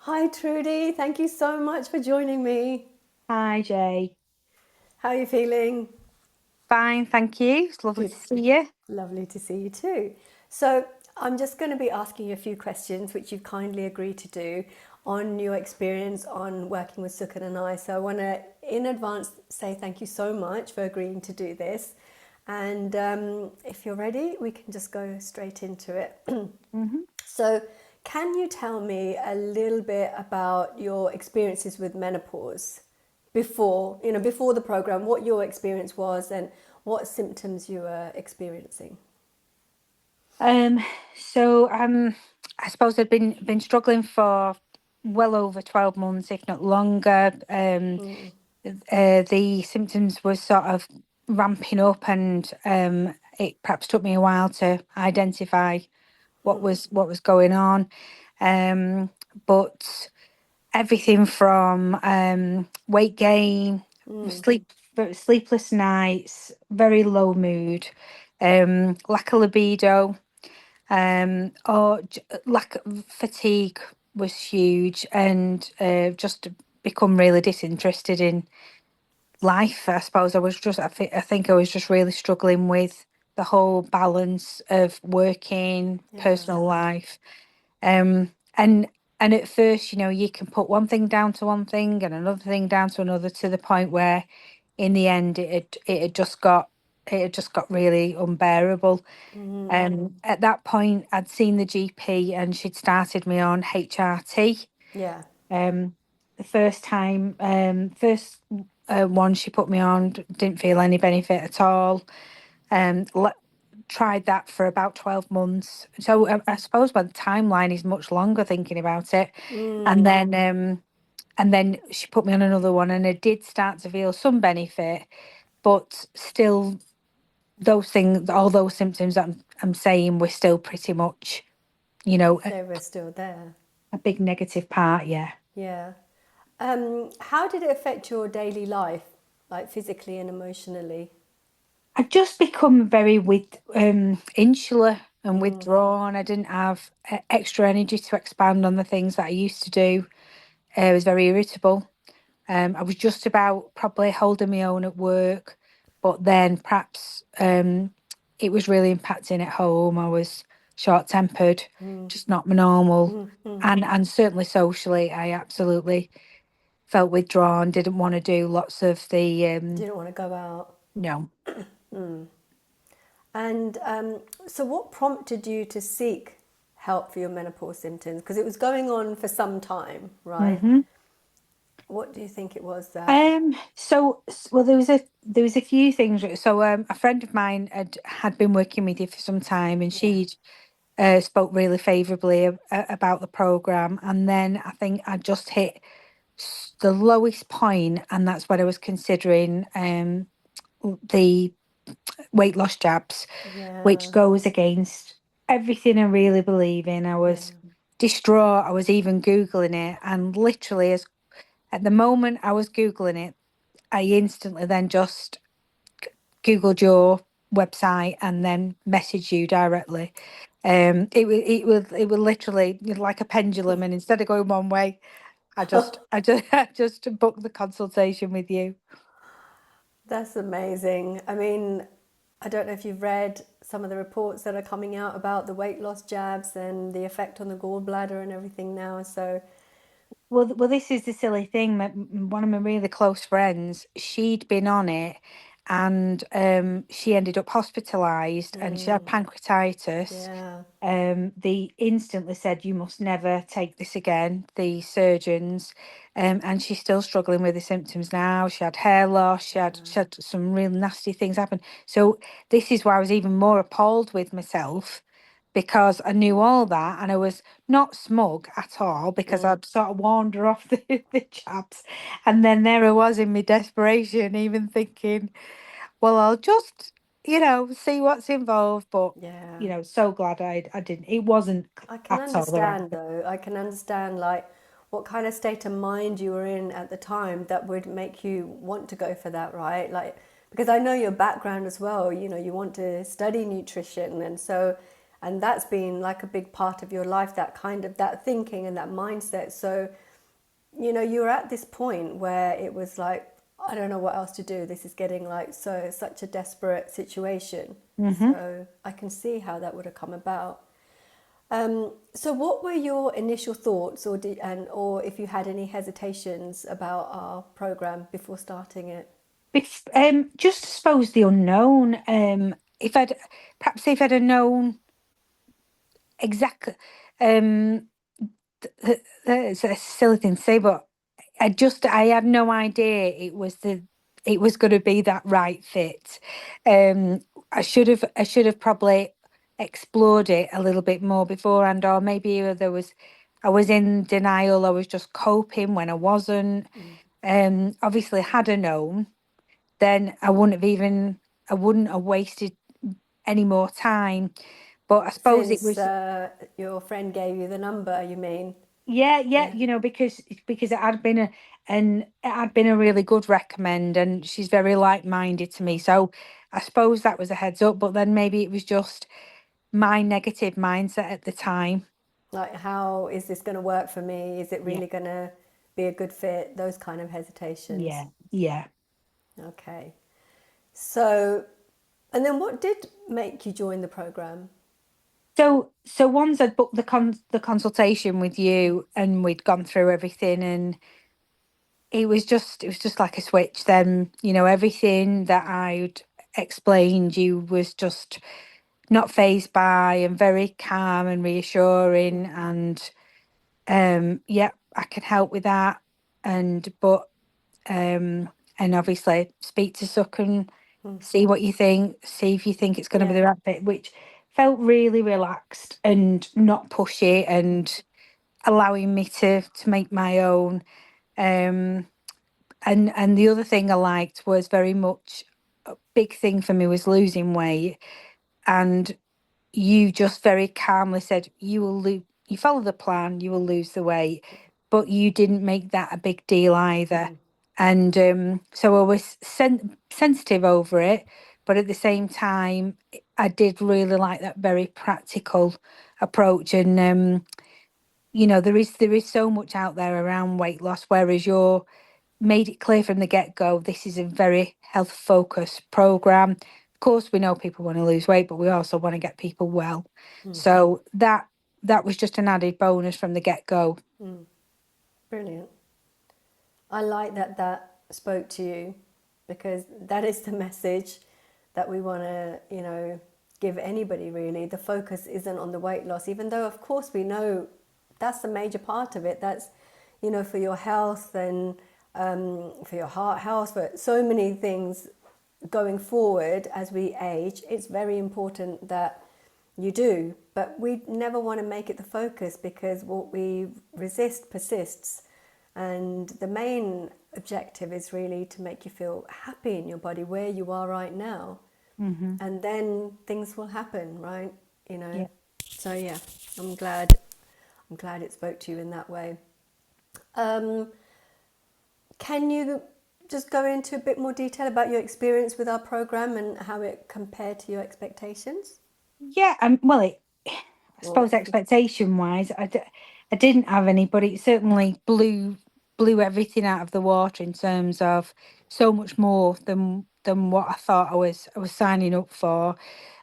Hi, Trudy. Thank you so much for joining me. Hi, Jay. How are you feeling? Fine, thank you. It's lovely to Good. see you. Lovely to see you too. So, I'm just going to be asking you a few questions, which you've kindly agreed to do, on your experience on working with Sukhan and I. So, I want to, in advance, say thank you so much for agreeing to do this. And if you're ready, we can just go straight into it. hmm So, can you tell me a little bit about your experiences with menopause before the program, what your experience was and what symptoms you were experiencing? Um, so I suppose I've been struggling for well over 12 months, if not longer. The symptoms were sort of ramping up, and it perhaps took me a while to identify what was going on. Um, but everything from weight gain, sleepless nights, very low mood, lack of libido, or lack of fatigue was huge, and just become really disinterested in life. I suppose I think I was just really struggling with the whole balance of working, Yeah. personal life. And at first, you can put one thing down to one thing and another thing down to another, to the point where in the end it had just got really unbearable. At that point, I'd seen the GP and she'd started me on HRT. Yeah. Um, the first one she put me on, didn't feel any benefit at all. Um, le- Tried that for about 12 months. So I suppose my timeline is much longer thinking about it. And then she put me on another one, and I did start to feel some benefit, but still those things, all those symptoms that I'm saying, were still pretty much, you know, a, They were still there. a big negative part. Yeah. Yeah. How did it affect your daily life, like physically and emotionally? I just become very insular and withdrawn. I didn't have extra energy to expand on the things that I used to do. I was very irritable. I was just about probably holding my own at work, but then perhaps it was really impacting at home. I was short tempered, just not normal, and certainly socially, I absolutely felt withdrawn. Didn't want to do lots of the Didn't want to go out. no. And so, what prompted you to seek help for your menopause symptoms? Because it was going on for some time, right? hmm What do you think it was that? Well, there was a few things. So, a friend of mine had been working with you for some time, and Yeah. she'd spoke really favourably about the program. And then I think I just hit the lowest point, and that's when I was considering the weight loss jabs, which Yeah. goes against everything I really believe in. I Yeah. was distraught. I was even Googling it, and literally, as at the moment I was Googling it, I instantly then just Googled your website and then messaged you directly. It was literally like a pendulum, and instead of going one way, I just booked the consultation with you. That's amazing. I mean, I don't know if you've read some of the reports that are coming out about the weight loss jabs and the effect on the gallbladder and everything now. So, Well, this is the silly thing. One of my really close friends, she'd been on it, and she ended up hospitalised, and she had pancreatitis. yeah. They instantly said, "You must never take this again." The surgeons, and she's still struggling with the symptoms now. She had hair loss. She had some real nasty things happen. So this is why I was even more appalled with myself, because I knew all that, and I was not smug at all, because I'd sort of warned her off the chaps. And then there I was in my desperation, even thinking, well, I'll just, see what's involved. But, Yeah. so glad I didn't. It wasn't I can at all the right understand thing. though. I can understand like what kind of state of mind you were in at the time that would make you want to go for that, right? Like because I know your background as well. You know, you want to study nutrition, and so and that's been like a big part of your life, that kind of that thinking and that mindset. So you were at this point where it was like, I don't know what else to do. This is getting like such a desperate situation. Hmm. So I can see how that would have come about. So what were your initial thoughts, or if you had any hesitations about our program before starting it? Just suppose the unknown. If I'd perhaps if I'd have known exactly, um, it's a silly thing to say, but I had no idea it was going to be that right fit. Um, I should have probably explored it a little bit more beforehand, or maybe I was in denial. I was just coping when I wasn't. Obviously, had I known, then I wouldn't have wasted any more time. But I suppose it Since was. your friend gave you the number, you mean? Yeah, yeah, Yeah. because it had been a really good recommend, and she's very like-minded to me. So I suppose that was a heads up, but then maybe it was just my negative mindset at the time. Like, how is this going to work for me? Is it Yeah, really going to be a good fit? Those kind of hesitations. yeah, yeah. Okay. So, and then what did make you join the program? So once I'd booked the consultation with you and we'd gone through everything, and it was just like a switch. Then, everything that I'd explained you was just not phased by, and very calm and reassuring, and yeah, I can help with that. And but and obviously speak to Suck and see what you think, see if you think it's going to be Yeah, the right fit, which felt really relaxed and not pushy, and allowing me to make my own. um and the other thing I liked was very much, a big thing for me was losing weight. And you just very calmly said, you will lose, you follow the plan, you will lose the weight, but you didn't make that a big deal either. And so I was sensitive over it, but at the same time, I did really like that very practical approach. And there is so much out there around weight loss, whereas you're made it clear from the get-go this is a very health focused program. Of course, we know people want to lose weight, but we also want to get people well. So that was just an added bonus from the get-go. brilliant. I like that that spoke to you, because that is the message that we want to, give anybody really. The focus isn't on the weight loss, even though, of course, we know that's a major part of it. That's, for your health and for your heart health, for so many things going forward as we age. It's very important that you do, but we never want to make it the focus, because what we resist persists. And the main objective is really to make you feel happy in your body where you are right now. Hmm. And then things will happen, right? You know. Yeah. So yeah, I'm glad I'm glad it spoke to you in that way. Um, can you just go into a bit more detail about your experience with our program and how it compared to your expectations? Yeah. Well, I Or suppose expectation wise, I didn't have any, but it certainly blew everything out of the water in terms of so much more than what I thought I was signing up for.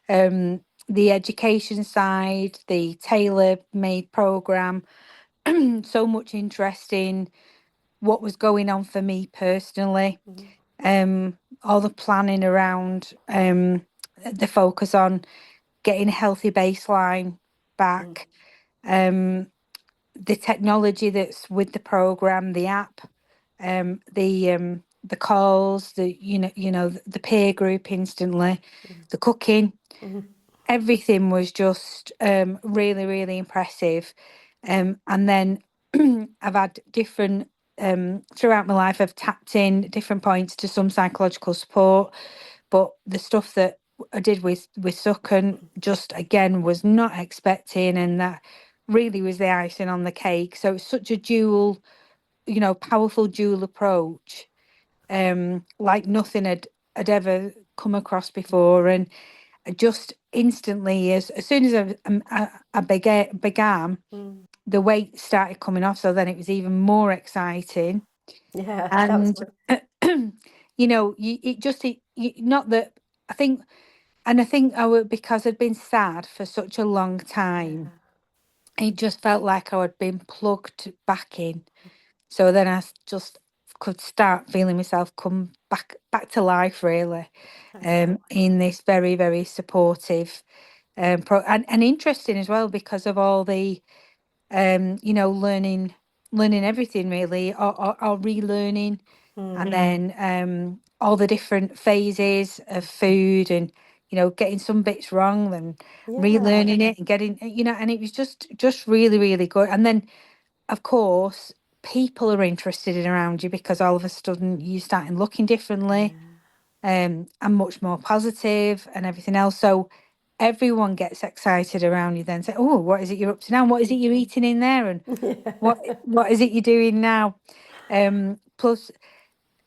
The education side, the tailor made program, so much interest in what was going on for me personally. All the planning around, the focus on getting a healthy baseline back, um, the technology that's with the program, the app, the calls, the peer group instantly, the cooking, everything was just really, really impressive. And then I've had different, throughout my life, I've tapped in different points to some psychological support, but the stuff that I did with Sucken just again was not expecting, and that really was the icing on the cake. So it's such a dual, powerful dual approach, like nothing had ever come across before. And just instantly, as soon as I began, Mm. the weight started coming off. So then it was even more exciting. Yeah, that was And, good. it just, not that I think, and I think because I'd been sad for such a long time, Yeah, it just felt like I had been plugged back in. So then just could start feeling myself come back to life, really, that's so in nice. this very, very supportive, and interesting as well, because of all the, learning everything really, or relearning, and then all the different phases of food, and getting some bits wrong and Yeah, relearning it and getting, and it was just really, really good. And then, of course, people are interested in around you, because all of a sudden you starting looking differently, yeah, and much more positive and everything else. So everyone gets excited around you then, say, oh, what is it you're up to now? And what is it you're eating in there? And what yeah, what is it you're doing now? Plus,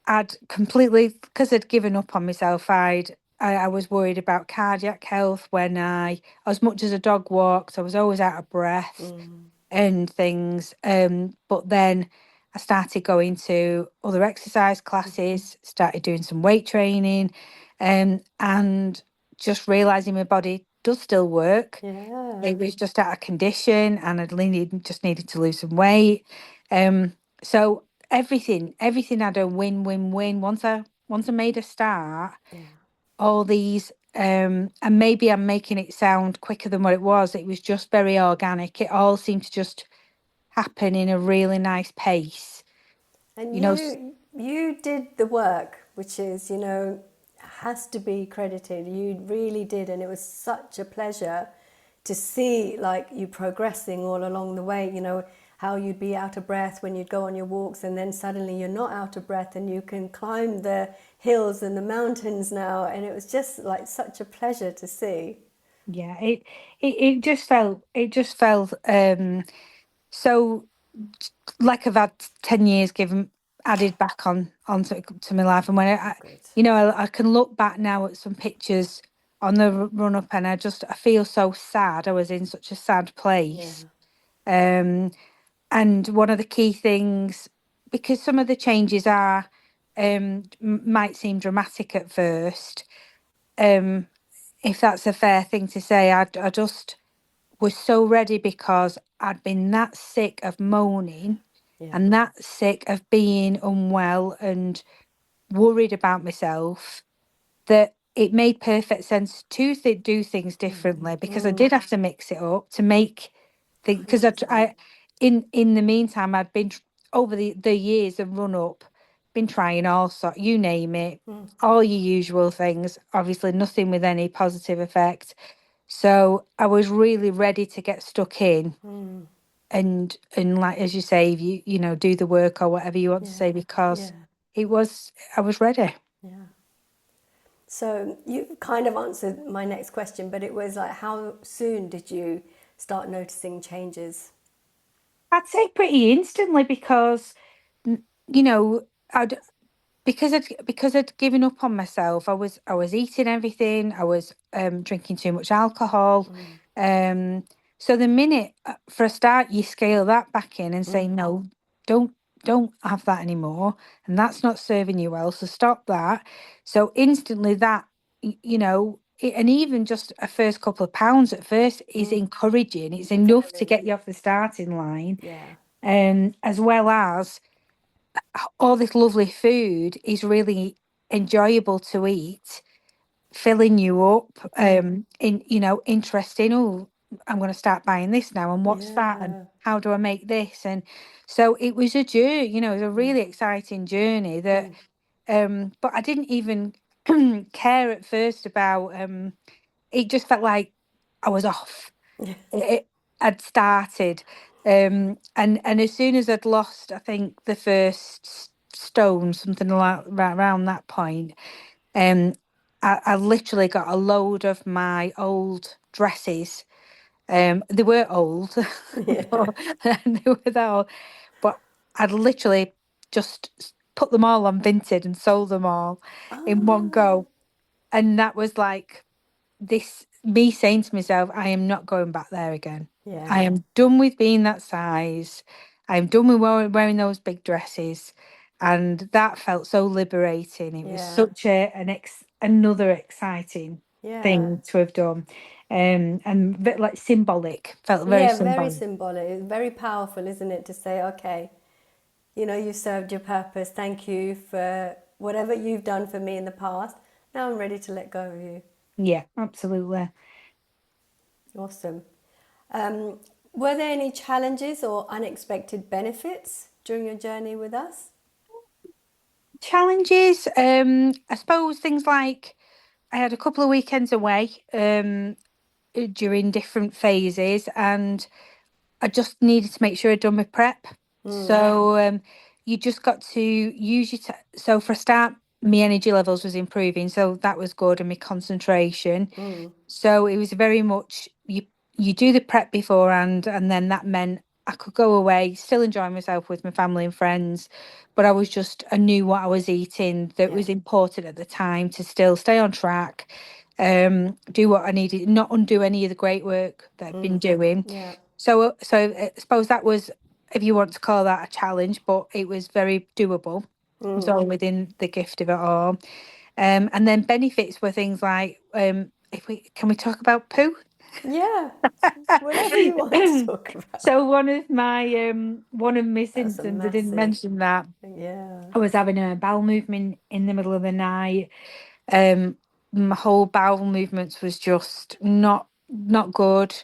I'd completely, because I'd given up on myself, I was worried about cardiac health when as much as a dog walks, I was always out of breath mm, and things. But then I started going to other exercise classes, started doing some weight training, and just realizing my body does still work. yeah. It was just out of condition, and just needed to lose some weight. Um, so everything had a win, win, win. Once I made a start, Yeah. all these, and maybe I'm making it sound quicker than what it was. It was just very organic. It all seemed to just happen in a really nice pace. And You know, s- you did the work, which is, has to be credited. You really did, and it was such a pleasure to see like you progressing all along the way. How you'd be out of breath when you'd go on your walks, and then suddenly you're not out of breath and you can climb the hills and the mountains now, and it was just like such a pleasure to see. yeah, it just felt so, like I've had 10 years given added back onto my life. And when Oh, I good. you know I can look back now at some pictures on the run up, and I feel so sad. I was in such a sad Yeah. place. um and one of the key things, because some of the changes might seem dramatic at first, um if that's a fair thing to say, I just was so ready, because I'd been that sick of moaning Yeah. and that sick of being unwell and worried about myself, that it made perfect sense to do things differently, because I did have to mix it up to make things, because 100%. in the meantime, I'd been over the years of run up, been trying all sort, you name it, all your usual things, obviously nothing with any positive effect. So I was really ready to get stuck in, and like, as you say, if you do the work or whatever you want to Yeah. say, because Yeah. I was ready. Yeah. So you kind of answered my next question, but it was like, how soon did you start noticing changes? I'd say pretty instantly, because you know I'd because I'd given up on myself. I was eating everything. I was drinking too much alcohol. Um, so the minute, for a start, you scale that back in and say, no, don't don't have that anymore, and that's not serving you well. So stop that. So instantly that, and even just a first couple of pounds at first is encouraging. It's enough to Very. get you off the starting line, Yeah. as well as all this lovely food is really enjoyable to eat, filling you up, interesting. Oh, I'm going to start buying this now, and what's that, and Yeah. how do I make this? And so it was a journey, it was a really exciting journey that, but I didn't even care at first about, it just felt like I was off. It had started, and as soon as I'd lost, I think, the first stone, something like around that point, um I literally got a load of my old dresses. They were old, Yeah. but they were that old, but I'd literally just put them all on Vinted and sold them all in one Oh, go. And that was like, this me saying to myself, I am not going back there again. I Yeah. am done with being that size. I'm done with wearing those big dresses. And that felt so liberating. It was Yeah. such another exciting Yeah. thing to have done. And like symbolic, felt very Yeah, very symbolic. symbolic. It's very powerful, isn't it, to say, okay, you know, you served your purpose. Thank you for whatever you've done for me in the past. Now I'm ready to let go of you. Yeah, absolutely. Awesome. Um, were there any challenges or unexpected benefits during your journey with us? Challenges, I suppose things like I had a couple of weekends away during different phases, and I just needed to make sure I'd done my prep. So you just got to use your so for a start, my energy levels was improving, so that was good, and my concentration. So it was very much you do the prep beforehand, and then that meant I could go away, still enjoy myself with my family and friends, but I knew what I was eating that Yeah. was important at the time to still stay on track, do what I needed, not undo any of the great work that I've been doing. Yeah. So I suppose that was, if you want to call that a challenge, but it was very doable. It was all within the gift of it all. And then benefits were things like, if we can we talk about poo? Yeah. Whatever you want to talk about. So one of my That's a symptoms, I didn't massive. mention that Yeah. I was having a bowel movement in the middle of the night. Um, my whole bowel movements was just not good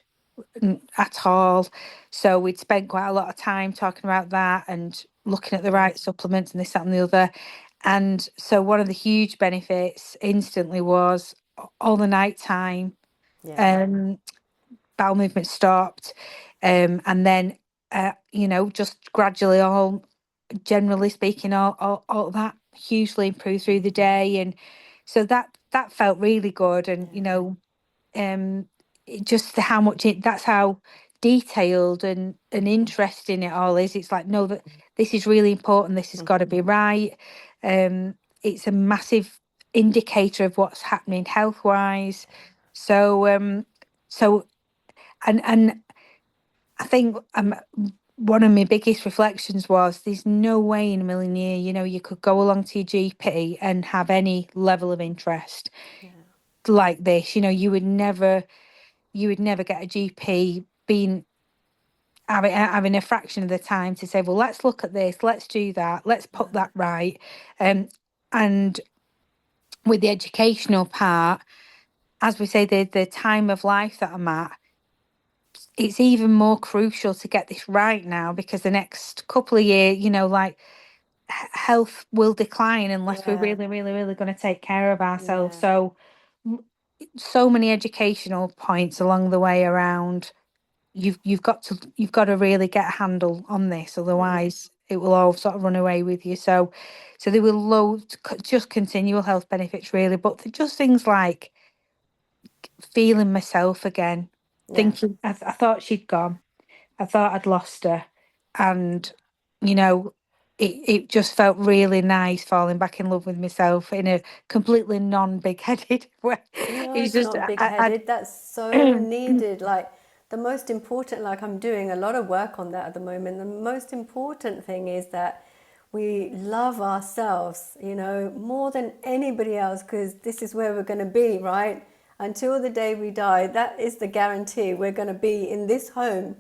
at all. So we'd spent quite a lot of time talking about that and looking at the right supplements and this, that, and the other. And so one of the huge benefits instantly was all the nighttime Yeah. um bowel movement stopped. And then just gradually all generally speaking, all that hugely improved through the day. And so that felt really good. And Yeah. just how much that's how detailed and interesting it all is. It's like, no, that this is really important, this has got to be right. It's a massive indicator of what's happening health wise. So um so and I think one of my biggest reflections was there's no way in a million years, you could go along to your GP and have any level of interest like this. You would never get a GP being having a fraction of the time to say, well, let's look at this, let's do that, let's put that right. And with the educational part, as we say, the time of life that I'm at, it's even more crucial to get this right now because the next couple of years, like health will decline unless we're Yeah. really, really, really going to take care of ourselves. Yeah. So many educational points along the way around you've got to really get a handle on this, otherwise it will all sort of run away with you. So there were loads, just continual health benefits really, but just things like feeling myself again, Yeah. thinking I thought she'd gone, I thought I'd lost her, and you know it just felt really nice falling back in love with myself in a completely non-big headed way. No, It's it's just not big I headed. That's so needed. Like, the most important, like, I'm doing a lot of work on that at the moment. The most important thing is that we love ourselves, more than anybody else, because this is where we're going to be, right? Until the day we die, that is the guarantee. We're going to be in this home.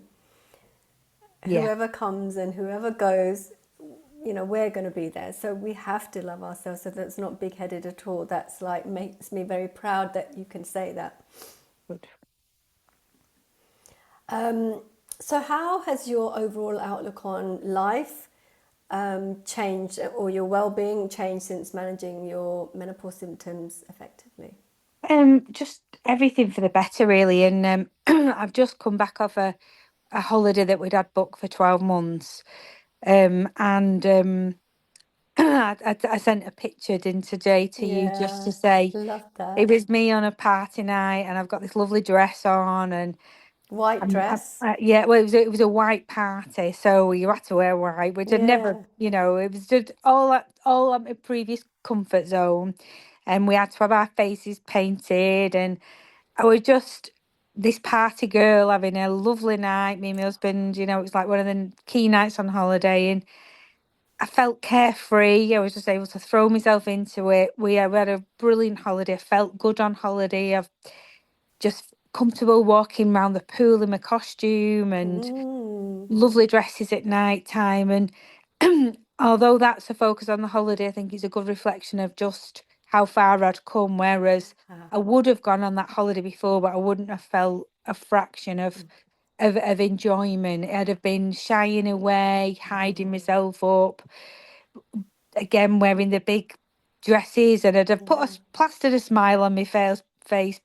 yeah. Whoever comes and whoever goes, we're going to be there. So we have to love ourselves. So that's not big headed at all. That's like makes me very proud that you can say that. Good. Um, so, how has your overall outlook on life changed, or your well being changed since managing your menopause symptoms effectively? Just everything for the better, really. And I've just come back off a holiday that we'd had booked for 12 months. And I sent a picture in today to you just to Yeah, say love it that. was me on a party night, and I've got this lovely dress on, and White dress. yeah, well, it was a white party, so you had to wear white, which I'd never, Yeah, it was just all at my previous comfort zone, and we had to have our faces painted, and I was just this party girl having a lovely night. Me and my husband, you know, it was like one of the key nights on holiday, and I felt carefree. I was just able to throw myself into it. We had a brilliant holiday. I felt good on holiday. I've just comfortable walking around the pool in my costume and Mm, lovely dresses at night time. And although that's a focus on the holiday, I think it's a good reflection of just how far I'd come. Whereas ah, I would have gone on that holiday before, but I wouldn't have felt a fraction of enjoyment. I'd have been shying away, hiding myself up, again wearing the big dresses, and I'd have put yeah. plastered a smile on my face,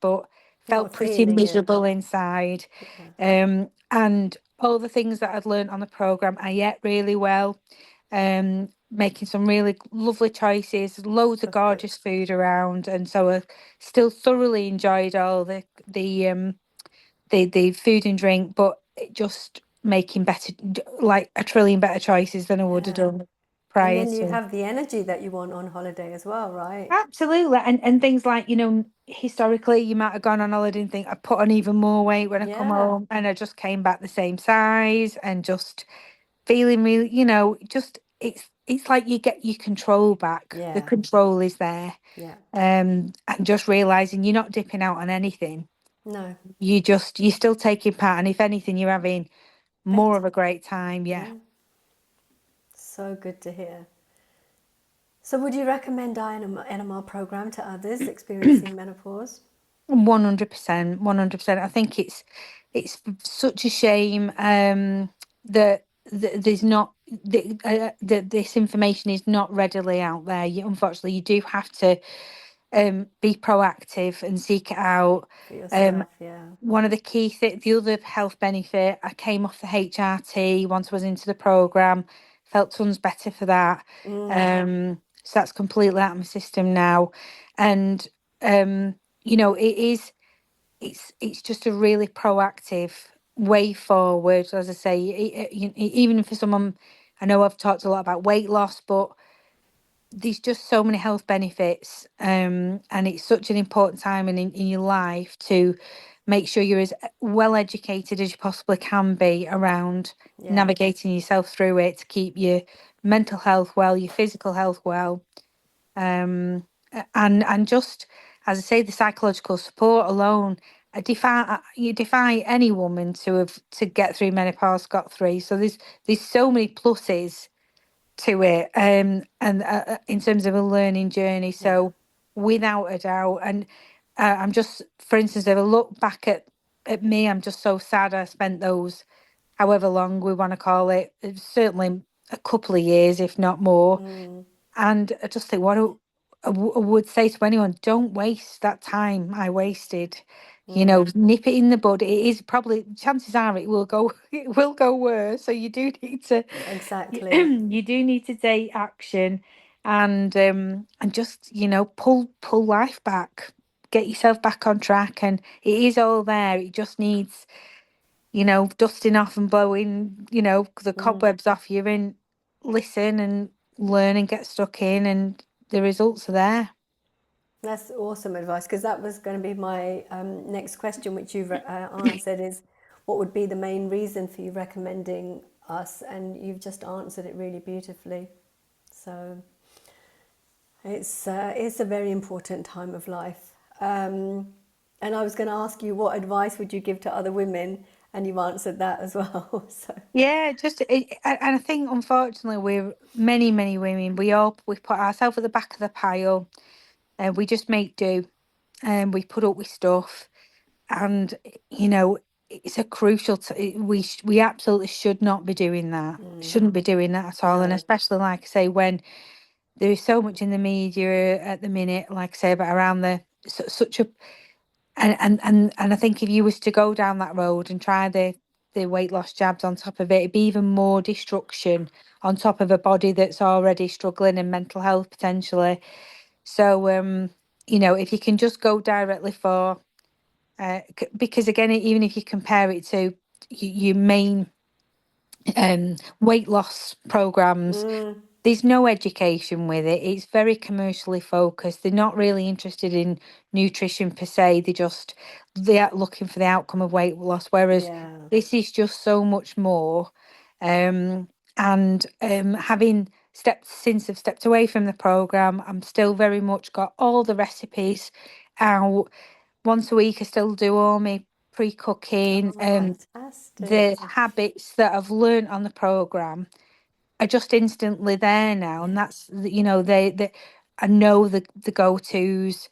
but felt Not pretty feeling it. miserable inside. Yeah. And all the things that I'd learned on the program, I ate really well. Making some really lovely choices, loads of That's good. gorgeous food around, and so I still thoroughly enjoyed all the food and drink, but it just making better, like a trillion better choices than I would have Yeah. done And prior then you'd to. have the energy that you want on holiday as well, right? Absolutely. And things like, historically you might have gone on holiday and think I put on even more weight when I come Yeah. home, and I just came back the same size and just feeling really, just it's like you get your control back. The Yeah. control is there. Yeah. And just realizing you're not dipping out on anything. No. You're still taking part, and if anything, you're having more Better. of a great time. Yeah. Yeah. So good to hear. So would you recommend our NMR program to others experiencing menopause? 100%, 100%. I think it's such a shame that there's not that this information is not readily out there. Unfortunately, you do have to be proactive and seek it out. For Um, yourself, yeah. one of the other health benefit, I came off the HRT once I was into the program, felt tons better for that. So that's completely out of my system now, and um, it's just a really proactive way forward. As I say, even for someone, I know I've talked a lot about weight loss, but there's just so many health benefits, and it's such an important time in your life to make sure you're as well educated as you possibly can be around Yeah. navigating yourself through it to keep your mental health well, your physical health well, and just as I say, the psychological support alone. You defy any woman to get through menopause scot free. So there's so many pluses to it, and in terms of a learning journey. Yeah. So without a doubt, and I'm just, for instance, if I look back at me, I'm just so sad I spent those however long we want to call it, certainly a couple of years, if not more. Mm, And I just think, I would say to anyone, don't waste that time I wasted. mm, Nip it in the bud. It is probably, chances are it will go, it will go worse. So you do need to, exactly. you do need to take action, and just, pull life back, get yourself back on track. And it is all there. It just needs, dusting off and blowing, the Mm. cobwebs off you, and listen and learn and get stuck in, and the results are there. That's awesome advice because that was going to be my next question, which you've answered is what would be the main reason for you recommending us? And you've just answered it really beautifully. So it's a very important time of life. And I was going to ask you what advice would you give to other women, and you've answered that as well. So Yeah, and I think unfortunately we're many women. We put ourselves at the back of the pile, and we just make do, and we put up with stuff. And you know it's a crucial we absolutely should not be doing that, shouldn't be doing that at all. And no. especially, like I say, when there is so much in the media at the minute, like I say, about around such a, and I think if you was to go down that road and try the weight loss jabs on top of it, it'd be even more destruction on top of a body that's already struggling, and mental health potentially. So if you can just go directly for, because again, even if you compare it to your main weight loss programs, Mm, there's no education with it. It's very commercially focused. They're not really interested in nutrition per se. They're looking for the outcome of weight loss. Whereas Yeah. this is just so much more. And having since I've stepped away from the program, I'm still very much got all the recipes out. Once a week, I still do all my pre-cooking. Oh, fantastic. The habits that I've learned on the program are just instantly there now, and Yeah. that's they I know the go-tos.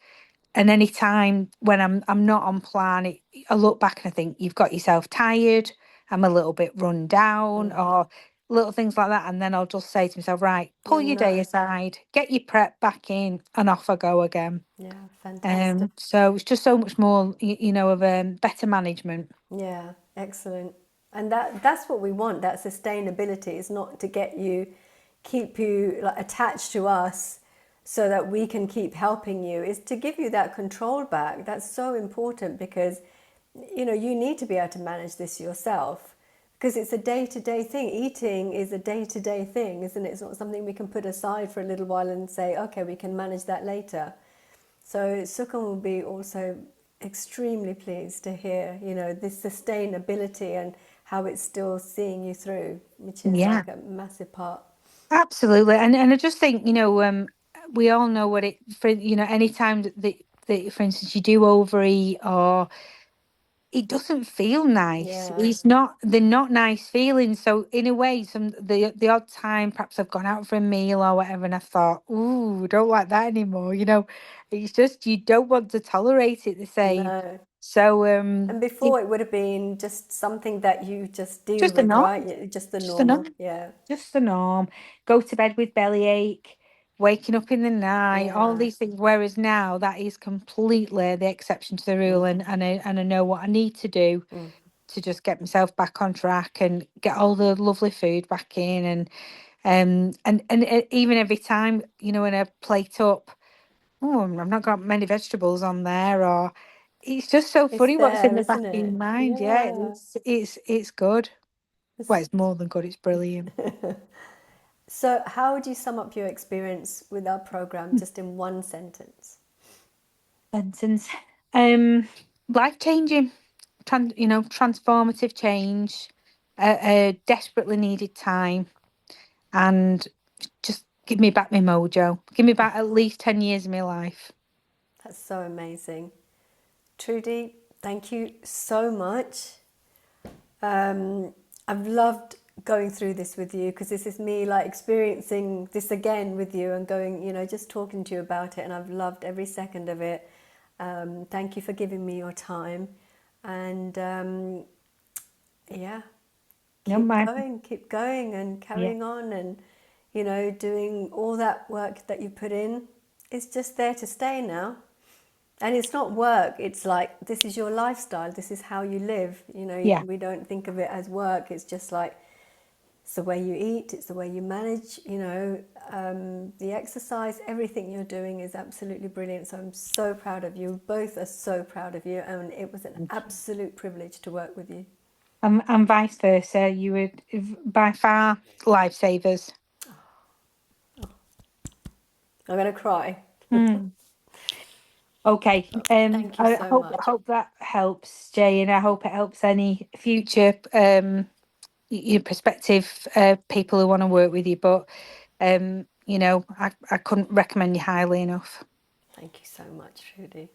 And any time when I'm not on plan, I look back and I think you've got yourself tired, I'm a little bit run down, or little things like that, and then I'll just say to myself, right, Yeah, pull your day no. aside, get your prep back in, and off I go again. Yeah, fantastic. So it's just so much more, of better management. Yeah, excellent. And that's what we want, that sustainability is not to keep you like attached to us so that we can keep helping you, is to give you that control back. That's so important because you need to be able to manage this yourself because it's a day-to-day thing. Eating is a day-to-day thing, isn't it? It's not something we can put aside for a little while and say, okay, we can manage that later. So Sukan will be also extremely pleased to hear, this sustainability and how it's still seeing you through, which is Yeah, like a massive part. absolutely. And I just think, we all know what it for, any time that for instance you do overeat, or it doesn't feel nice. Yeah, They're not nice feelings. So in a way, the odd time perhaps I've gone out for a meal or whatever and I thought, ooh, I don't like that anymore. It's just you don't want to tolerate it the same. no. So And it before it would have been just something that you just deal just a with, norm. right? Just the Just a normal. norm. Yeah, Just the norm. Go to bed with bellyache, waking up in the night, all yeah. these things. Whereas now that is completely the exception to the rule, and I know what I need to do to just get myself back on track and get all the lovely food back in, and even every time when I plate up, oh, I've not got many vegetables on there, or it's just so It's funny what's in there, the back isn't of your it? mind. Yeah, Yeah. it's good. Well, It's- it's more than good. It's brilliant. So, how would you sum up your experience with our program just in one sentence? Sentence. Life changing, transformative change, a desperately needed time, and just give me back my mojo. Give me back at least 10 years of my life. That's so amazing. Trudy, thank you so much. I've loved going through this with you because this is me like experiencing this again with you and going, just talking to you about it, and I've loved every second of it. Thank you for giving me your time, and yeah, No, my keep going, and yeah, carrying on, and doing all that work that you put in. It's just there to stay now. And it's not work, it's like this is your lifestyle, this is how you live. yeah. We don't think of it as work, it's just like it's the way you eat, it's the way you manage, the exercise, everything you're doing is absolutely brilliant. So I'm so proud of you. Both are so proud of you, and it was an Thank you. absolute privilege to work with you. And vice versa. You were by far lifesavers. I'm going to cry. Hmm. Okay. Thank you I so hope much. hope that helps, Jay, and I hope it helps any future your prospective people who want to work with you. But I couldn't recommend you highly enough. Thank you so much, Trudy.